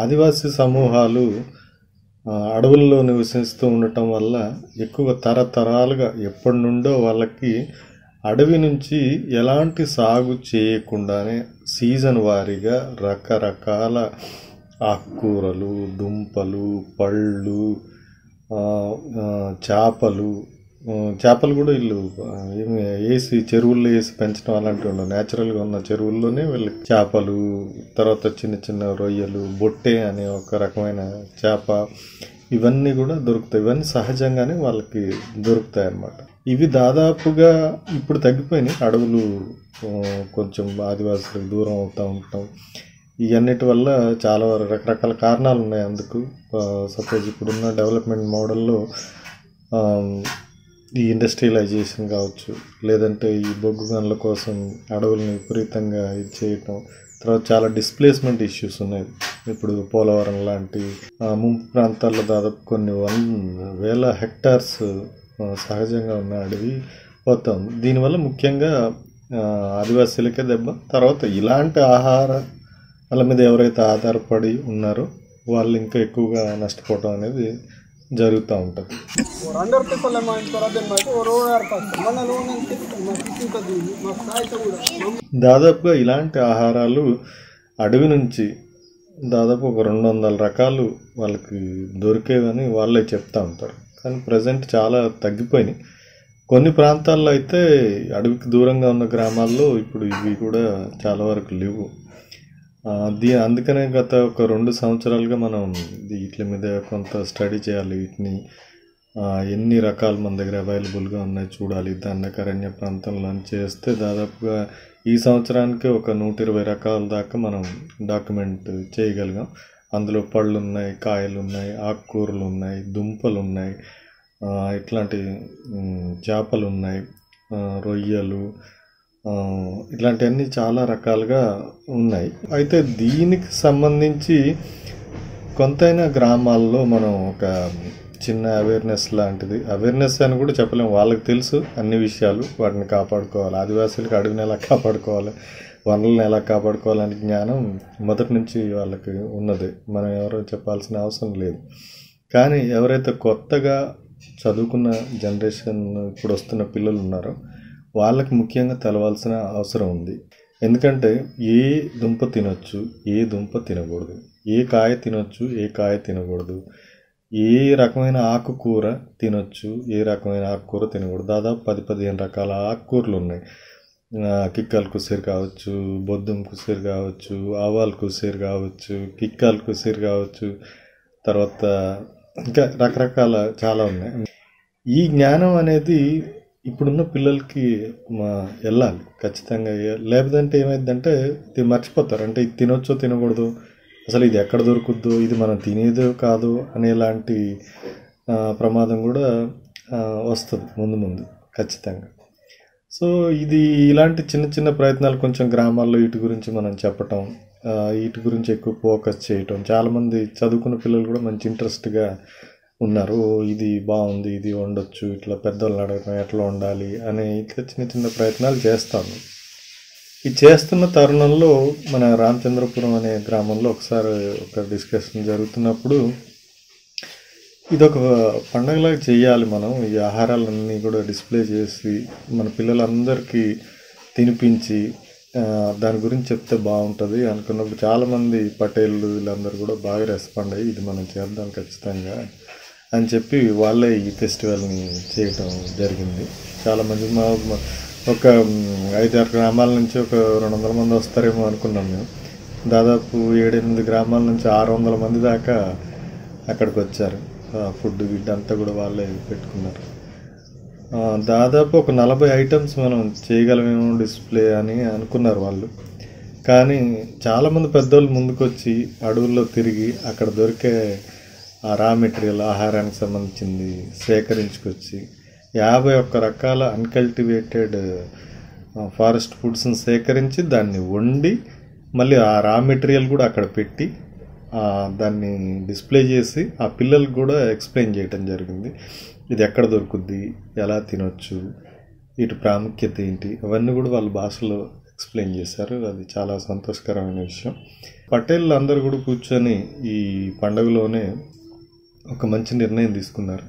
ఆదివాసీ సమూహాలు అడవుల్లో నివసిస్తూ ఉండటం వల్ల ఎక్కువ తరతరాలుగా ఎప్పటి నుండో వాళ్ళకి అడవి నుంచి ఎలాంటి సాగు చేయకుండానే సీజన్ వారీగా రకరకాల ఆకుకూరలు, దుంపలు, పళ్ళు, చేపలు కూడా వీళ్ళు వేసి చెరువుల్లో వేసి పెంచడం అలాంటివి ఉండవు. న్యాచురల్గా ఉన్న చెరువుల్లోనే వీళ్ళు చేపలు, తర్వాత చిన్న చిన్న రొయ్యలు, బొట్టె అనే ఒక రకమైన చేప, ఇవన్నీ కూడా దొరుకుతాయి. ఇవన్నీ సహజంగానే వాళ్ళకి దొరుకుతాయి అన్నమాట. ఇవి దాదాపుగా ఇప్పుడు తగ్గిపోయినాయి. అడవులు కొంచెం ఆదివాసులకు దూరం అవుతూ ఉంటాం. ఇవన్నిటి వల్ల చాలా రకరకాల కారణాలు ఉన్నాయి అందుకు. సపోజ్ ఇప్పుడున్న డెవలప్మెంట్ మోడల్లో ఈ ఇండస్ట్రియలైజేషన్ కావచ్చు, లేదంటే ఈ బొగ్గు గనుల కోసం అడవులను విపరీతంగా ఇది చేయటం, తర్వాత చాలా డిస్ప్లేస్మెంట్ ఇష్యూస్ ఉన్నాయి. ఇప్పుడు పోలవరం లాంటి ముంపు ప్రాంతాల్లో దాదాపు కొన్ని 1,000 హెక్టార్స్ సహజంగా ఉన్న అడవి పోతాం. దీనివల్ల ముఖ్యంగా ఆదివాసీలకే దెబ్బ. తర్వాత ఇలాంటి ఆహారాల మీద ఎవరైతే ఆధారపడి ఉన్నారో వాళ్ళు ఇంకా ఎక్కువగా నష్టపోవటం అనేది జరుగుతూ ఉంటుంది. దాదాపుగా ఇలాంటి ఆహారాలు అడవి నుంచి దాదాపు ఒక 200 రకాలు వాళ్ళకి దొరికేవని వాళ్ళే చెప్తూ ఉంటారు. కానీ ప్రజెంట్ చాలా తగ్గిపోయినాయి. కొన్ని ప్రాంతాల్లో అయితే అడవికి దూరంగా ఉన్న గ్రామాల్లో ఇప్పుడు ఇవి కూడా చాలా వరకు లేవు. అందుకనే గత ఒక 2 సంవత్సరాలుగా మనం వీటి మీద కొంత స్టడీ చేయాలి. వీటిని ఎన్ని రకాలు మన దగ్గర అవైలబుల్గా ఉన్నాయి చూడాలి. దండకారణ్య ప్రాంతంలో చేస్తే దాదాపుగా ఈ సంవత్సరానికి ఒక 120 రకాల దాకా మనం డాక్యుమెంట్ చేయగలిగాం. అందులో పళ్ళు ఉన్నాయి, కాయలు ఉన్నాయి, ఆకుకూరలు ఉన్నాయి, దుంపలు ఉన్నాయి, ఇట్లాంటి చేపలు ఉన్నాయి, రొయ్యలు, ఇట్లాంటివన్నీ చాలా రకాలుగా ఉన్నాయి. అయితే దీనికి సంబంధించి కొంతైనా గ్రామాల్లో మనం ఒక చిన్న అవేర్నెస్ లాంటిది, అవేర్నెస్ అని కూడా చెప్పలేము, వాళ్ళకి తెలుసు అన్ని విషయాలు, వాటిని కాపాడుకోవాలి. ఆదివాసులకు అడవిని ఎలా కాపాడుకోవాలి, వనరులను ఎలా కాపాడుకోవాలనే జ్ఞానం మొదటి నుంచి వాళ్ళకి ఉన్నది. మనం ఎవరో చెప్పాల్సిన అవసరం లేదు. కానీ ఎవరైతే కొత్తగా చదువుకున్న జనరేషన్ ఇప్పుడు వస్తున్న పిల్లలు ఉన్నారో వాళ్ళకి ముఖ్యంగా తెలవాల్సిన అవసరం ఉంది. ఎందుకంటే ఏ దుంప తినొచ్చు, ఏ దుంప తినకూడదు, ఏ కాయ తినొచ్చు, ఏ కాయ తినకూడదు, ఏ రకమైన ఆకుకూర తినొచ్చు, ఏ రకమైన ఆకుకూర తినకూడదు. దాదాపు 10-15 రకాల ఆకుకూరలు ఉన్నాయి. కిక్కల కుసీరు కావచ్చు, బొద్దుం కుసీరు కావచ్చు, ఆవాల కుసీరు కావచ్చు, కిక్కల కుసీరు కావచ్చు, తర్వాత ఇంకా రకరకాల చాలా ఉన్నాయి. ఈ జ్ఞానం అనేది ఇప్పుడున్న పిల్లలకి వెళ్ళాలి ఖచ్చితంగా. లేదంటే ఏమైందంటే మర్చిపోతారు. అంటే ఇది తినొచ్చో తినకూడదు, అసలు ఇది ఎక్కడ దొరుకుద్దో, ఇది మనం తినేదో కాదు అనేలాంటి ప్రమాదం కూడా వస్తుంది ముందు ఖచ్చితంగా. సో ఇది ఇలాంటి చిన్న చిన్న ప్రయత్నాలు కొంచెం గ్రామాల్లో వీటి గురించి మనం చెప్పటం, వీటి గురించి ఎక్కువ ఫోకస్ చేయటం. చాలామంది చదువుకున్న పిల్లలు కూడా మంచి ఇంట్రెస్ట్గా ఉన్నారు. ఇది బాగుంది, ఇది వండొచ్చు, ఇట్లా పెద్దవాళ్ళని అడగటం ఎట్లా వండాలి అనే ఇట్లా చిన్న చిన్న ప్రయత్నాలు చేస్తాను. ఇది చేస్తున్న తరుణంలో మన రామచంద్రపురం అనే గ్రామంలో ఒకసారి ఒక డిస్కషన్ జరుగుతున్నప్పుడు ఇదొక పండగలాగా చేయాలి మనం, ఈ ఆహారాలన్నీ కూడా డిస్ప్లే చేసి మన పిల్లలందరికీ తినిపించి దాని గురించి చెప్తే బాగుంటుంది అనుకున్నప్పుడు చాలామంది పటేళ్ళు వీళ్ళందరూ కూడా బాగా రెస్పాండ్ అయ్యి ఇది మనం చేద్దాం ఖచ్చితంగా అని చెప్పి వాళ్ళే ఈ ఫెస్టివల్ని చేయటం జరిగింది. చాలామంది ఒక 5-6 గ్రామాల నుంచి ఒక 200 మంది వస్తారేమో అనుకున్నాం మేము. దాదాపు 7-8 గ్రామాల నుంచి 600 మంది దాకా అక్కడికి వచ్చారు. ఫుడ్ అంతా కూడా వాళ్ళే పెట్టుకున్నారు. దాదాపు ఒక 40 ఐటమ్స్ మనం చేయగలమేమో డిస్ప్లే అని అనుకున్నారు వాళ్ళు. కానీ చాలామంది పెద్దోళ్ళు ముందుకు వచ్చి అడవుల్లో తిరిగి అక్కడ దొరికే ఆ రా మెటీరియల్ ఆహారానికి సంబంధించింది సేకరించుకొచ్చి 51 రకాల అన్కల్టివేటెడ్ ఫారెస్ట్ ఫుడ్స్ని సేకరించి దాన్ని వండి మళ్ళీ ఆ రా మెటీరియల్ కూడా అక్కడ పెట్టి దాన్ని డిస్ప్లే చేసి ఆ పిల్లలకు కూడా ఎక్స్ప్లెయిన్ చేయటం జరిగింది. ఇది ఎక్కడ దొరుకుద్ది, ఎలా తినొచ్చు, వీటి ప్రాముఖ్యత ఏంటి, అవన్నీ కూడా వాళ్ళ భాషలో ఎక్స్ప్లెయిన్ చేశారు. అది చాలా సంతోషకరమైన విషయం. పటేల్ అందరూ కూడా కూర్చొని ఈ పండుగలోనే ఒక మంచి నిర్ణయం తీసుకున్నారు.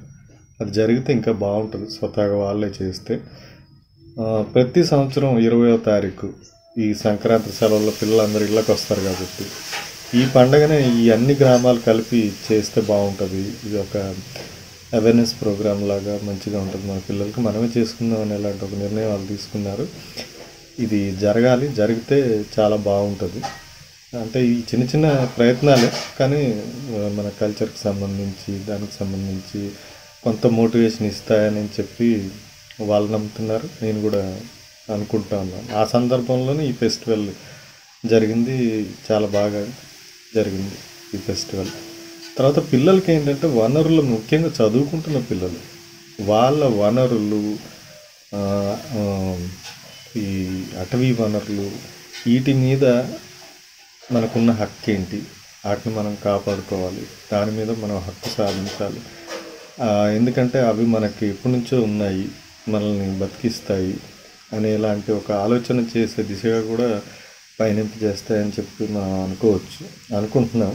అది జరిగితే ఇంకా బాగుంటుంది, స్వతహాగా వాళ్ళే చేస్తే. ప్రతి సంవత్సరం 20వ తారీఖు ఈ సంక్రాంతి సెలవుల్లో పిల్లలందరూ ఇళ్ళకి వస్తారు కాబట్టి ఈ పండగనే ఈ అన్ని గ్రామాలు కలిపి చేస్తే బాగుంటుంది. ఇది ఒక అవేర్నెస్ ప్రోగ్రామ్ లాగా మంచిగా ఉంటుంది. మన పిల్లలకి మనమే చేసుకుందాం అనేలాంటి ఒక నిర్ణయం వాళ్ళు తీసుకున్నారు. ఇది జరగాలి, జరిగితే చాలా బాగుంటుంది. అంటే ఈ చిన్న చిన్న ప్రయత్నాలే, కానీ మన కల్చర్కి సంబంధించి దానికి సంబంధించి కొంత మోటివేషన్ ఇస్తాయని చెప్పి వాళ్ళు నమ్ముతున్నారు. నేను కూడా అనుకుంటా ఉన్నాను. ఆ సందర్భంలోనే ఈ ఫెస్టివల్ జరిగింది. చాలా బాగా జరిగింది ఈ ఫెస్టివల్. తర్వాత పిల్లలకి ఏంటంటే వనరులు, ముఖ్యంగా చదువుకుంటున్న పిల్లలు, వాళ్ళ వనరులు, ఈ అటవీ వనరులు, వీటి మీద మనకున్న హక్కు ఏంటి, వాటిని మనం కాపాడుకోవాలి, దాని మీద మనం హక్కు సాధించాలి. ఎందుకంటే అవి మనకి ఎప్పటి నుంచో ఉన్నాయి, మనల్ని బతికిస్తాయి అనేలాంటి ఒక ఆలోచన చేసే దిశగా కూడా పయనింపు చేస్తాయని చెప్పి మనం అనుకుంటున్నాం.